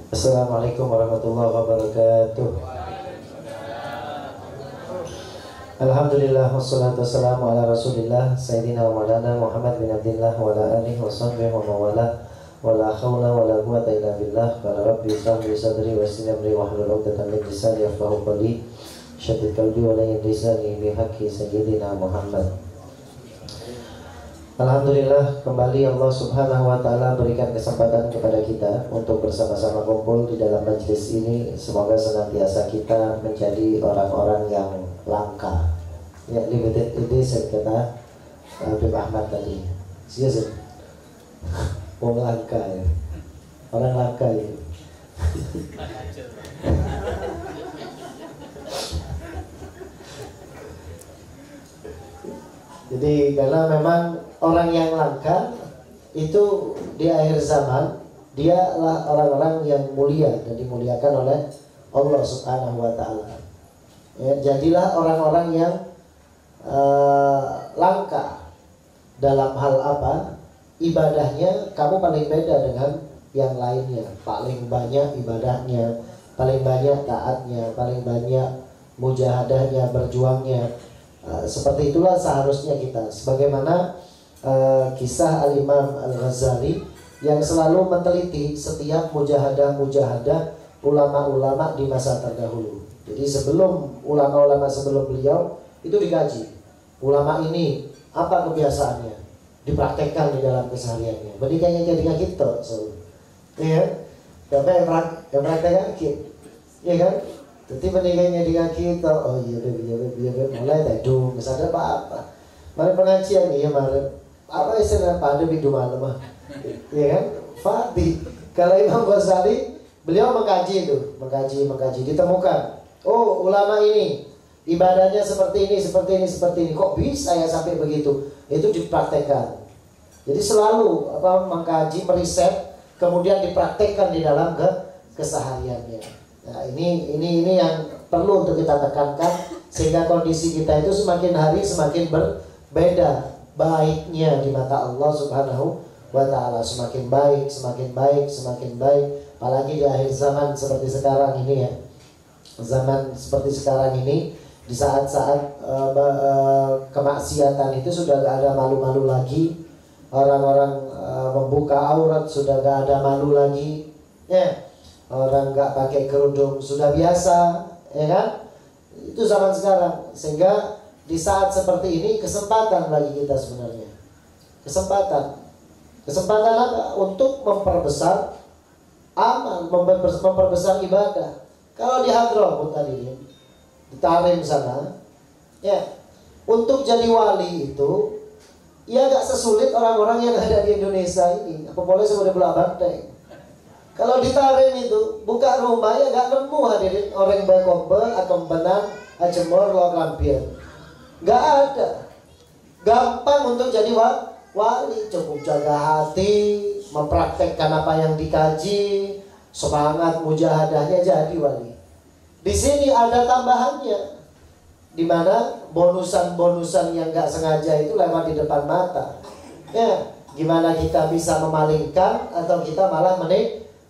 Assalamualaikum warahmatullahi wabarakatuh. Alhamdulillah wassalatu wassalamu ala Rasulillah Sayyidina wa maulana Muhammad bin Abdillah wa ala alihi wa sahbihi wa mawala wa la hawla wa la quwwata illa billah. Qala rabbi shrah li sadri wa yassir li amri wahlul 'uqdatam min lisani yafqahu qawli. Syaddid qalbi wa la yadrisani bi haqqi sayyidina Muhammad. Alhamdulillah, kembali Allah subhanahu wa ta'ala berikan kesempatan kepada kita untuk bersama-sama kumpul di dalam majlis ini. Semoga senantiasa kita menjadi orang-orang yang langka. Ya, limited edition kata Habib Ahmad tadi. Siapa? Orang langka ya. Orang langka ya. Jadi karena memang orang yang langka itu di akhir zaman, dialah orang-orang yang mulia dan dimuliakan oleh Allah subhanahu wa ta'ala. Ya, jadilah orang-orang yang langka dalam hal apa? Ibadahnya kamu paling beda dengan yang lainnya. Paling banyak ibadahnya, paling banyak taatnya, paling banyak mujahadahnya, berjuangnya. Seperti itulah seharusnya kita. Sebagaimana kisah Al-Imam Al-Ghazali yang selalu meneliti setiap mujahadah-mujahadah ulama-ulama di masa terdahulu. Jadi sebelum ulama-ulama sebelum beliau itu dikaji. Ulama ini apa kebiasaannya? Dipraktekkan di dalam kesehariannya. Berikannya ketika kita, ya, tapi yang praktekkan kita, ya kan? Jadi meninggalnya dengan kita, oh iya mulai teduh, misalnya apa? Mari pengajian, iya mari apa istilah pada minggu malam mah, ya kan? Fatih. Kalau Imam Ghazali, beliau mengkaji itu, mengkaji, ditemukan. Oh ulama ini ibadahnya seperti ini. Kok bisa ya sampai begitu? Itu dipraktekkan. Jadi selalu mengkaji, meriset, kemudian dipraktekkan di dalam kesehariannya. Nah, ini yang perlu untuk kita tekankan sehingga kondisi kita itu semakin hari semakin berbeda baiknya di mata Allah Subhanahu wa ta'ala, semakin baik, apalagi di akhir zaman seperti sekarang ini ya. Zaman seperti sekarang ini, di saat-saat kemaksiatan itu sudah gak ada malu-malu lagi. Orang-orang membuka aurat sudah gak ada malu lagi ya. Orang nggak pakai kerudung sudah biasa, ya kan? Itu zaman sekarang. Sehingga di saat seperti ini kesempatan bagi kita sebenarnya. Kesempatan apa? Untuk memperbesar amal, memperbesar ibadah. Kalau di Hadramut tadi, di Tarim sana, ya, untuk jadi wali itu, ya gak sesulit orang-orang yang ada di Indonesia ini. Apa boleh saya boleh banteng? Kalau di Tarim itu buka rumah ya gak nemu hadirin orang berkompel atau benang ajemor lo lampion. Gak ada. Gampang untuk jadi wali. Cukup jaga hati, mempraktekkan apa yang dikaji, semangat mujahadahnya jadi wali. Di sini ada tambahannya, di mana bonusan-bonusan yang gak sengaja itu lewat di depan mata. Ya, gimana kita bisa memalingkan atau kita malah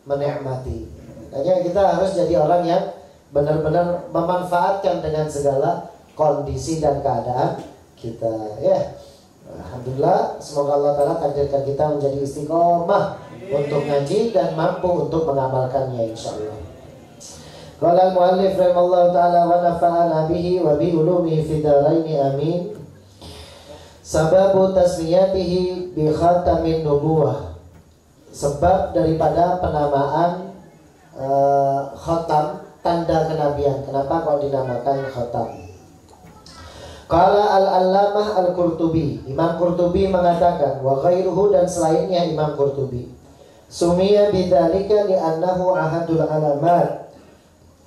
menikmati. Makanya kita harus jadi orang yang benar-benar memanfaatkan dengan segala kondisi dan keadaan kita. Ya, alhamdulillah, semoga Allah Ta'ala takdirkan kita menjadi istiqomah untuk ngaji dan mampu untuk mengamalkannya insyaallah. Qala al-muallif rahimallahu ta'ala wa nafa'ana bihi wa bi ulumihi fid dharain amin. Sababu tasmiyatihi bi khatamin nubuwah. Sebab daripada penamaan khatam, tanda kenabian. Kenapa kok dinamakan khatam? Qala al-allamah al-Qurtubi, Imam Qurtubi mengatakan, wa ghairuhu, dan selainnya Imam Qurtubi, sumiya bidzalika li'annahu ahadul alamat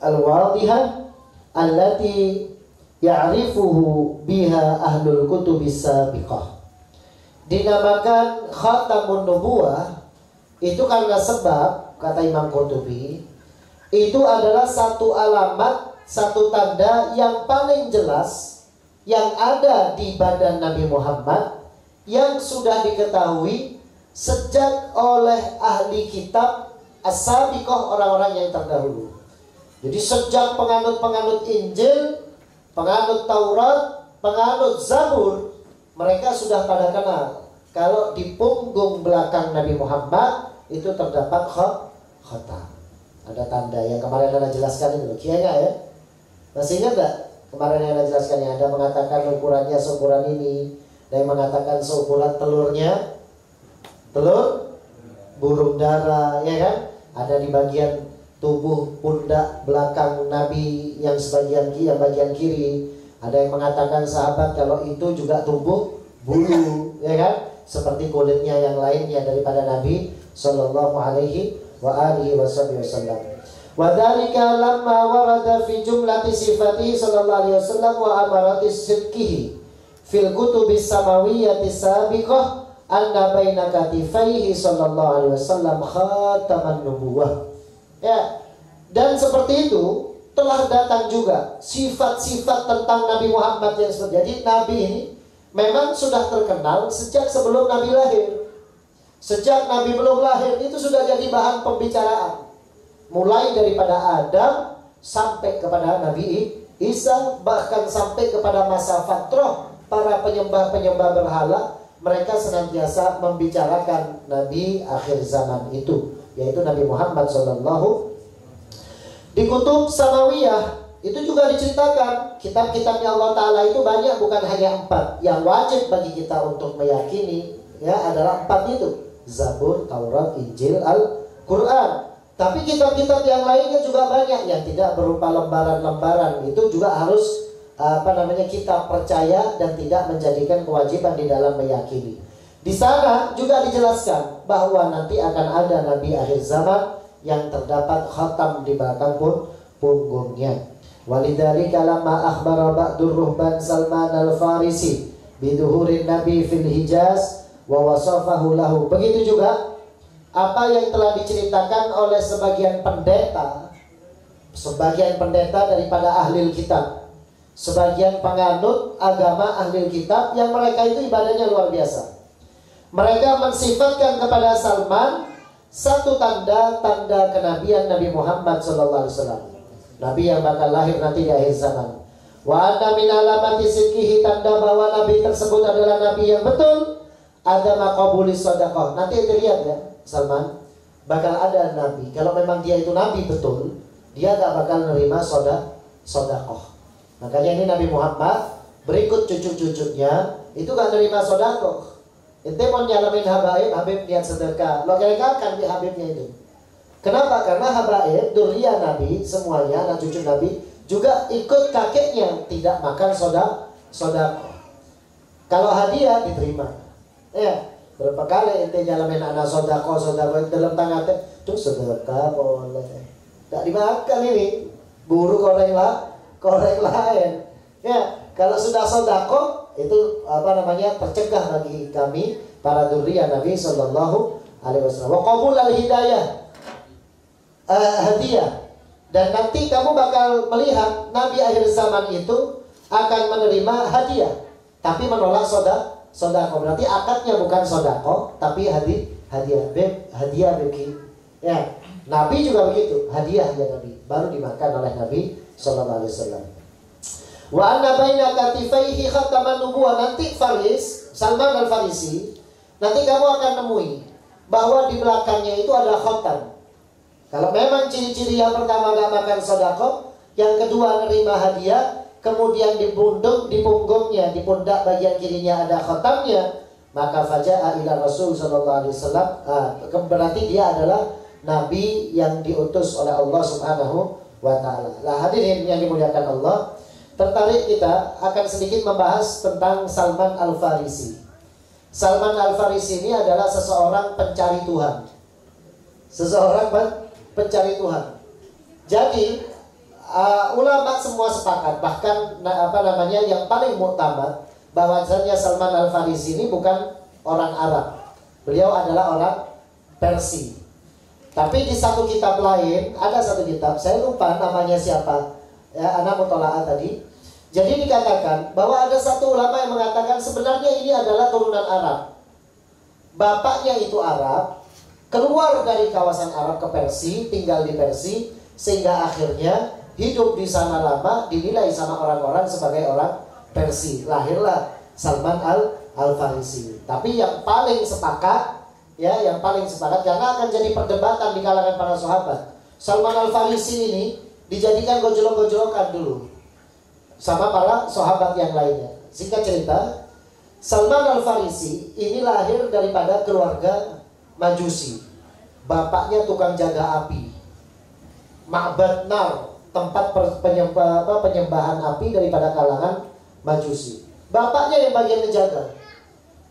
al-wadihah allati ya'rifuhu biha ahlul kutubis sabiqah. Dinamakan khatamun nubuwah itu karena sebab, kata Imam Qurtubi, itu adalah satu alamat, satu tanda yang paling jelas yang ada di badan Nabi Muhammad, yang sudah diketahui sejak oleh ahli kitab as-sabiqah, orang-orang yang terdahulu. Jadi sejak penganut-penganut Injil, penganut Taurat, penganut Zabur, mereka sudah pada kenal kalau di punggung belakang Nabi Muhammad itu terdapat khatam. Ada tanda yang kemarin Anda jelaskan itu, kayaknya ya. Masih ingat gak? Kemarin yang Anda jelaskan, yang ada mengatakan ukurannya seukuran ini, dan yang mengatakan seukuran telurnya, telur burung dara, ya kan? Ada di bagian tubuh pundak belakang Nabi yang sebagian kiri, yang bagian kiri. Ada yang mengatakan sahabat kalau itu juga tubuh bulu, ya kan? Seperti kulitnya yang lainnya daripada Nabi Sallallahu Alaihi Wasallam. Wadhalika lamma warada fi jumlati sifatihi Sallallahu Alaihi Wasallam wa amarati sidqihi fil kutubis samawiyyati sabiqah anna baina katifaihi Sallallahu Alaihi Wasallam khataman nubuwah. Ya, dan seperti itu telah datang juga sifat-sifat tentang Nabi Muhammad yang seperti. Jadi Nabi ini memang sudah terkenal sejak sebelum Nabi lahir. Sejak Nabi belum lahir itu sudah jadi bahan pembicaraan. Mulai daripada Adam sampai kepada Nabi Isa, bahkan sampai kepada masa fatrah para penyembah-penyembah berhala, mereka senantiasa membicarakan Nabi akhir zaman itu, yaitu Nabi Muhammad SAW. Di kutub Samawiyah itu juga diceritakan kitab-kitabnya Allah Ta'ala itu banyak, bukan hanya 4. Yang wajib bagi kita untuk meyakini ya adalah 4 itu: Zabur, Taurat, Injil, Al-Quran. Tapi kitab-kitab yang lainnya juga banyak yang tidak berupa lembaran-lembaran. Itu juga harus kita percaya dan tidak menjadikan kewajiban di dalam meyakini. Di sana juga dijelaskan bahwa nanti akan ada Nabi akhir zaman yang terdapat khatam di belakang punggungnya. Walidzalika lamma akhbara ba'dur ruhban Salman al-Farisi biduhurin Nabi fil Hijaz wa wasafahu lahu. Begitu juga apa yang telah diceritakan oleh sebagian pendeta daripada ahli kitab, sebagian penganut agama ahli kitab yang mereka itu ibadahnya luar biasa. Mereka mensifatkan kepada Salman satu tanda-tanda kenabian Nabi Muhammad SAW, Nabi yang bakal lahir nanti di akhir zaman. Wa anna min alamati sidqihi, tanda bahwa Nabi tersebut adalah Nabi yang betul, ada maqabulis shadaqah. Nanti kita lihat ya, Salman bakal ada Nabi. Kalau memang dia itu Nabi betul, dia gak bakal nerima shadaqah. Makanya ini Nabi Muhammad berikut cucu-cucunya itu gak nerima shadaqah. Ente mau nyalamin habaib, habib niat sedekah, lo gagalkan di habibnya itu. Kenapa? Karena habaib, duriyah Nabi, semuanya anak cucu Nabi juga ikut kakeknya tidak makan shadaqah. Kalau hadiah diterima. Ya, berapa kali ente nyalamin anak shadaqah dalam tangan teh, tuh sedekah boleh. Tak dimakan ini, buru koreng lain. Ya, kalau sudah shadaqah itu tercegah bagi kami para dzurriyyah Nabi Sallallahu Alaihi Wasallam. Wa qabul al-hidayah, hadiah. Dan nanti kamu bakal melihat Nabi akhir zaman itu akan menerima hadiah, tapi menolak sedekah. Berarti akadnya bukan sedekah, tapi hadiah bagi. Ya, Nabi juga begitu, hadiah ya Nabi, baru dimakan oleh Nabi Sallallahu Alaihi Wasallam. Wa anna baina katifaihi khataman nubuwah. Nanti Salman al-Farisi, nanti kamu akan nemui bahwa di belakangnya itu ada khatam. Kalau memang ciri-ciri yang pertama gak makan sedekah, yang kedua nerima hadiah, kemudian di punggungnya, di pundak bagian kirinya ada khatamnya, maka faja'a ila Rasul sallallahu alaihi wasallam, berarti dia adalah nabi yang diutus oleh Allah Subhanahu wa taala. Lah hadirin yang dimuliakan Allah, tertarik kita akan sedikit membahas tentang Salman al-Farisi. Salman al-Farisi ini adalah seseorang pencari Tuhan. Seseorang pencari Tuhan. Jadi ulama semua sepakat, bahkan yang paling muktamad, bahwasanya Salman al-Farisi ini bukan orang Arab. Beliau adalah orang Persia. Tapi di satu kitab lain, ada satu kitab, saya lupa namanya siapa, ya, anak mutola'ah tadi. Jadi dikatakan bahwa ada satu ulama yang mengatakan sebenarnya ini adalah turunan Arab. Bapaknya itu Arab, keluar dari kawasan Arab ke Persia, tinggal di Persia, sehingga akhirnya hidup di sana lama, dinilai sama orang-orang sebagai orang Persia. Lahirlah Salman Al-Farisi. Tapi yang paling sepakat, ya, yang paling sepakat, karena akan jadi perdebatan di kalangan para sahabat. Salman Al-Farisi ini dijadikan gojolok-gojolokan dulu sama para sahabat yang lainnya. Singkat cerita, Salman Al-Farisi ini lahir daripada keluarga Majusi. Bapaknya tukang jaga api, Ma'bad Nar, tempat penyembahan api daripada kalangan Majusi. Bapaknya yang bagian menjaga.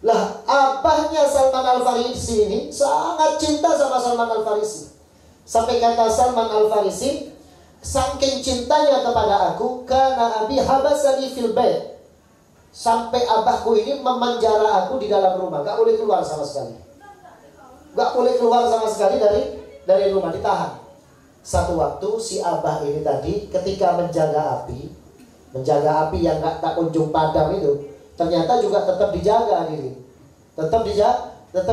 Lah, abahnya Salman Al-Farisi ini sangat cinta sama Salman Al-Farisi. Sampai kata Salman Al-Farisi, saking cintanya kepada aku, karena abi habasani fil bait, sampai abahku ini memenjara aku di dalam rumah, gak boleh keluar sama sekali. Gak boleh keluar sama sekali dari rumah, ditahan. Satu waktu si abah ini tadi ketika menjaga api yang tak kunjung padam itu, ternyata juga tetap dijaga diri. Tetap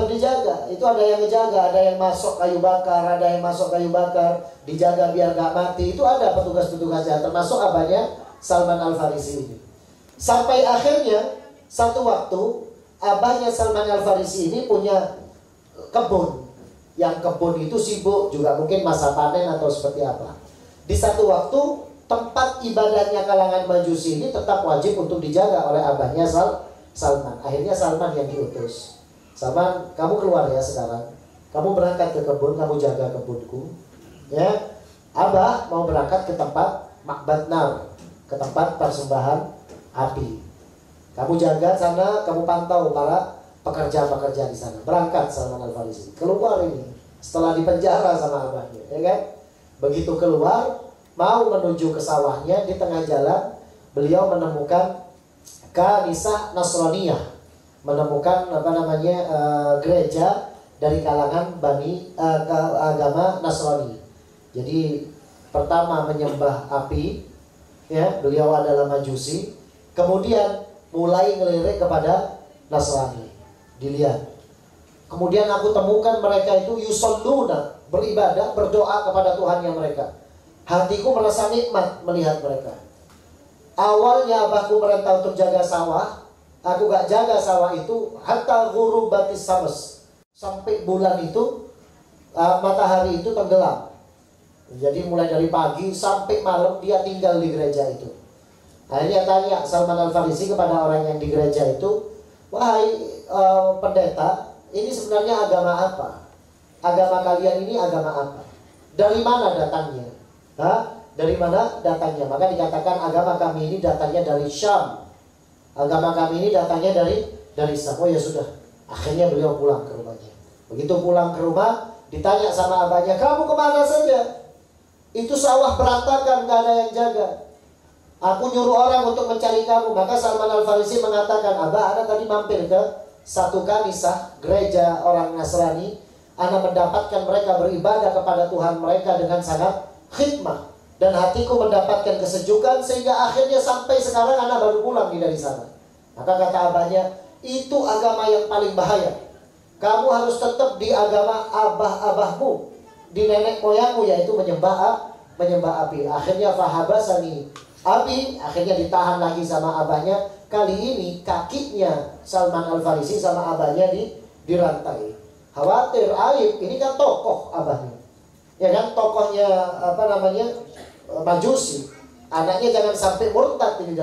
dijaga. Itu ada yang menjaga, ada yang masuk kayu bakar, dijaga biar gak mati. Itu ada petugas-petugasnya, termasuk abahnya Salman Al-Farisi ini. Sampai akhirnya satu waktu abahnya Salman Al-Farisi ini punya kebun. Yang kebun itu sibuk juga, mungkin masa panen atau seperti apa. Di satu waktu tempat ibadahnya kalangan Majusi ini tetap wajib untuk dijaga oleh abahnya Salman. Akhirnya Salman yang diutus. Salman, kamu keluar ya sekarang. Kamu berangkat ke kebun, kamu jaga kebunku. Ya, abah mau berangkat ke tempat Ma'bad Nar, ke tempat persembahan api. Kamu jaga sana, kamu pantau para pekerja-pekerja di sana. Berangkat Salman Al-Farisi. Keluar ini setelah dipenjara sama abahnya, ya kan? Begitu keluar, mau menuju ke sawahnya, di tengah jalan beliau menemukan kanisah Nasraniyah, menemukan gereja dari kalangan agama Nasrani. Jadi pertama menyembah api, ya, beliau adalah Majusi. Kemudian mulai ngelirik kepada Nasrani. Dilihat. Kemudian aku temukan mereka itu yusalluna, beribadah, berdoa kepada Tuhannya mereka. Hatiku merasa nikmat melihat mereka. Awalnya abahku merintah untuk jaga sawah, aku gak jaga sawah itu hatta ghurubatis syams, sampai bulan itu matahari itu tenggelam. Jadi mulai dari pagi sampai malam dia tinggal di gereja itu. Akhirnya tanya Salman Al-Farisi kepada orang yang di gereja itu, wahai pendeta, ini sebenarnya agama apa? Agama kalian ini agama apa? Dari mana datangnya? Dari mana datangnya? Maka dikatakan agama kami ini datangnya dari Syam. Agama kami ini datangnya dari Syam. Oh ya sudah. Akhirnya beliau pulang ke rumahnya. Begitu pulang ke rumah, ditanya sama abahnya, kamu kemana saja? Itu sawah berantakan, gak ada yang jaga. Aku nyuruh orang untuk mencari kamu. Maka Salman Al-Farisi mengatakan, abah, ana tadi mampir ke satu kanisah gereja orang Nasrani. Ana mendapatkan mereka beribadah kepada Tuhan mereka dengan sangat khidmah, dan hatiku mendapatkan kesejukan, sehingga akhirnya sampai sekarang ana baru pulang dari sana. Maka kata abahnya, itu agama yang paling bahaya. Kamu harus tetap di agama abah-abahmu, di nenek moyangmu, yaitu menyembah api. Akhirnya fahabasani abi, akhirnya ditahan lagi sama abahnya. Kali ini kakinya Salman Al-Farisi sama abahnya dirantai. Khawatir, aib, ini kan tokoh abahnya, ya kan, tokohnya Majusi. Anaknya jangan sampai murtad ini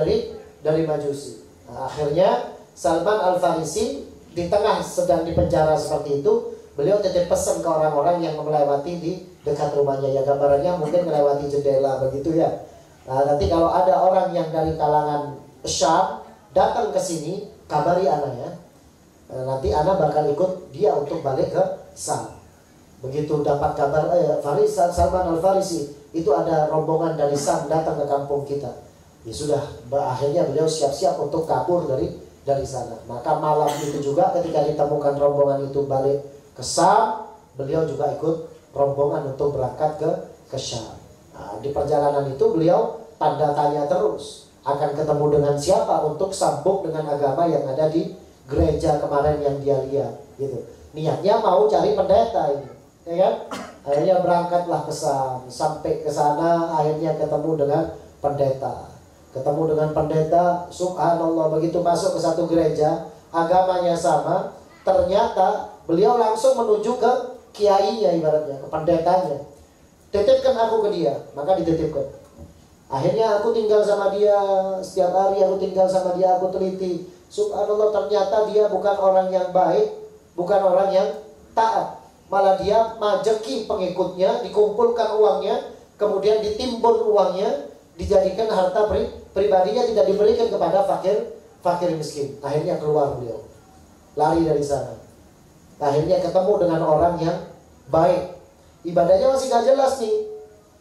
dari Majusi. Nah, akhirnya Salman Al-Farisi di tengah sedang dipenjara seperti itu, beliau titip pesan ke orang-orang yang melewati di dekat rumahnya. Ya gambarannya mungkin melewati jendela begitu ya. Nah, nanti kalau ada orang yang dari kalangan Syam datang ke sini, kabari ana ya. Nanti ana bakal ikut dia untuk balik ke Syam. Begitu dapat kabar Salman Al-Farisi itu ada rombongan dari Syam datang ke kampung kita. Ya sudah, akhirnya beliau siap-siap untuk kabur dari sana. Maka malam itu juga ketika ditemukan rombongan itu balik ke Syam, beliau juga ikut rombongan untuk berangkat ke Syam. Nah, di perjalanan itu beliau tanda tanya terus, akan ketemu dengan siapa untuk sambung dengan agama yang ada di gereja kemarin yang dia lihat gitu. Niatnya mau cari pendeta ini. ya kan? Akhirnya berangkatlah ke Sam, sampai ke sana akhirnya ketemu dengan pendeta. Ketemu dengan pendeta, subhanallah, begitu masuk ke satu gereja, agamanya sama, ternyata beliau langsung menuju ke kiainya, ibaratnya ke pendetanya. Titipkan aku ke dia, maka dititipkan. Akhirnya aku tinggal sama dia, setiap hari aku tinggal sama dia, aku teliti. Subhanallah, ternyata dia bukan orang yang baik, bukan orang yang taat. Malah dia majeki pengikutnya, dikumpulkan uangnya, kemudian ditimbun uangnya, dijadikan harta pribadinya, tidak diberikan kepada fakir miskin. Akhirnya keluar beliau, lari dari sana. Akhirnya ketemu dengan orang yang baik. Ibadahnya masih gak jelas nih,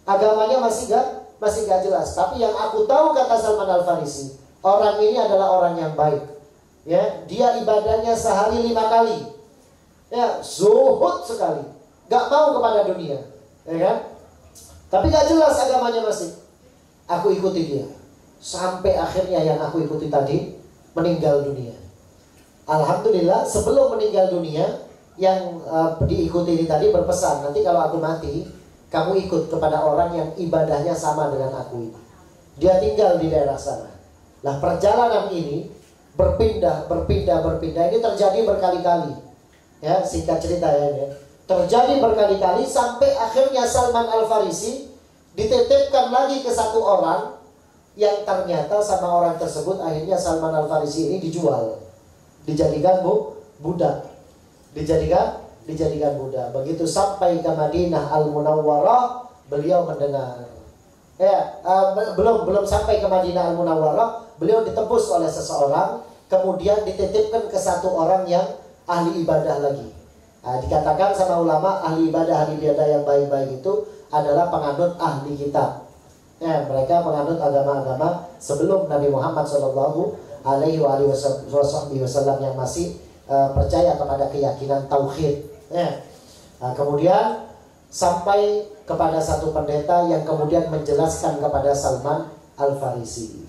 agamanya masih gak jelas. Tapi yang aku tahu, kata Salman Al-Farisi, orang ini adalah orang yang baik. Ya, dia ibadahnya sehari 5 kali. Ya, zuhud sekali, gak mau kepada dunia, ya kan? Tapi gak jelas agamanya masih. Aku ikuti dia sampai akhirnya yang aku ikuti tadi meninggal dunia. Alhamdulillah, sebelum meninggal dunia, yang diikuti ini tadi berpesan, nanti kalau aku mati, kamu ikut kepada orang yang ibadahnya sama dengan aku ini. Dia tinggal di daerah sana. Nah, perjalanan ini berpindah. Ini terjadi berkali-kali. Ya, singkat cerita ya. Terjadi berkali-kali sampai akhirnya Salman Al-Farisi dititipkan lagi ke satu orang yang ternyata sama orang tersebut akhirnya Salman Al-Farisi ini dijual, dijadikan budak, dijadikan budak. Begitu sampai ke Madinah Al-Munawwarah, beliau mendengar. Belum sampai ke Madinah Al-Munawwarah, beliau ditebus oleh seseorang, kemudian dititipkan ke satu orang yang ahli ibadah lagi. Nah, dikatakan sama ulama, ahli ibadah yang baik-baik itu adalah penganut ahli kitab. Ya, mereka penganut agama-agama sebelum Nabi Muhammad SAW yang masih percaya kepada keyakinan tauhid. Ya. Nah, kemudian sampai kepada satu pendeta yang kemudian menjelaskan kepada Salman Al-Farisi,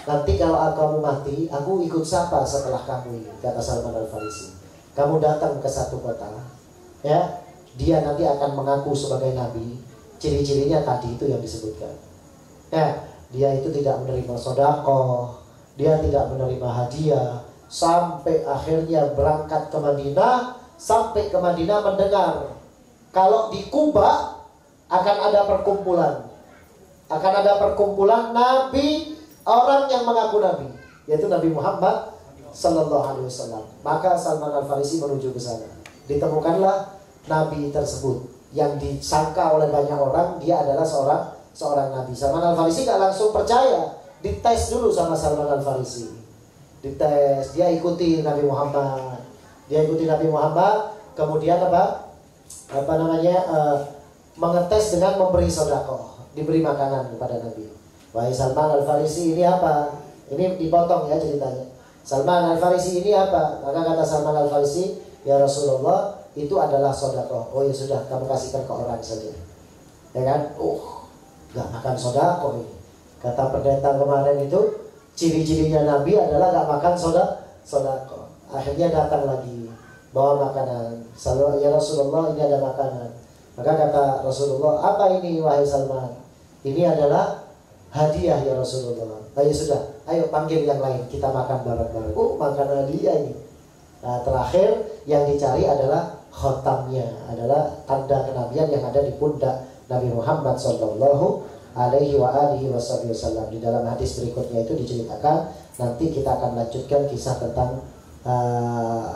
nanti kalau kamu mati, aku ikut siapa setelah kamu ini, kata Salman Al-Farisi. Kamu datang ke satu kota, ya, dia nanti akan mengaku sebagai nabi. Ciri-cirinya tadi itu yang disebutkan. Ya, dia itu tidak menerima sedekah, dia tidak menerima hadiah, sampai akhirnya berangkat ke Madinah. Sampai ke Madinah mendengar kalau di Kuba akan ada perkumpulan nabi, orang yang mengaku nabi, yaitu Nabi Muhammad Sallallahu Alaihi Wasallam. Maka Salman Al-Farisi menuju ke sana. Ditemukanlah nabi tersebut yang disangka oleh banyak orang dia adalah seorang nabi. Salman Al-Farisi gak langsung percaya, dites dulu sama Salman Al-Farisi. Dites, dia ikuti Nabi Muhammad, kemudian mengetes dengan memberi sedekah, diberi makanan kepada Nabi. Wahai Salman Al-Farisi, ini apa? Ini dipotong ya ceritanya. Salman Al-Farisi, ini apa? Maka kata Salman Al-Farisi, ya Rasulullah, itu adalah sedekah. Oh ya sudah, kamu kasihkan ke orang saja. Ya kan? Gak makan sedekah ini. Kata pendeta kemarin itu, ciri-cirinya Nabi adalah gak makan sedekah. Akhirnya datang lagi, bawa makanan. Ya Rasulullah, ini ada makanan. Maka kata Rasulullah, apa ini wahai Salman? Ini adalah hadiah ya Rasulullah. Ayo sudah, ayo panggil yang lain, kita makan bareng-bareng. Makan hadiah ini. Nah, terakhir yang dicari adalah khotamnya, adalah tanda kenabian yang ada di pundak Nabi Muhammad Sallallahu Alaihi Wasallam. Di dalam hadis berikutnya itu diceritakan. Nanti kita akan lanjutkan kisah tentang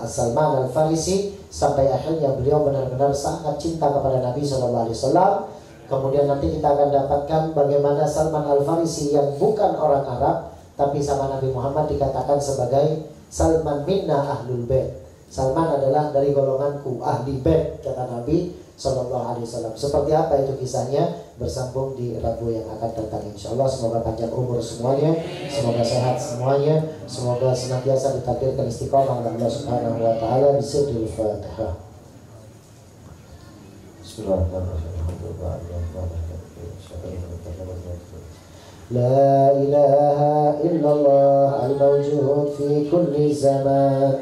Salman Al-Farisi sampai akhirnya beliau benar-benar sangat cinta kepada Nabi Sallallahu Alaihi Wasallam. Kemudian nanti kita akan dapatkan bagaimana Salman Al-Farisi yang bukan orang Arab, tapi sama Nabi Muhammad dikatakan sebagai Salman minna ahlul bait. Salman adalah dari golonganku, ahli bait, kata Nabi Sallallahu Alaihi Wasallam. Seperti apa itu kisahnya? Bersambung di Rabu yang akan datang insyaallah. Semoga panjang umur semuanya, semoga sehat semuanya, semoga senantiasa ditakdirkan istiqomah oleh Allah Subhanahu wa taala. Bismillahirrahmanirrahim. Fatihah. Bismillahirrahmanirrahim. لا إله إلا الله الموجود في كل زمان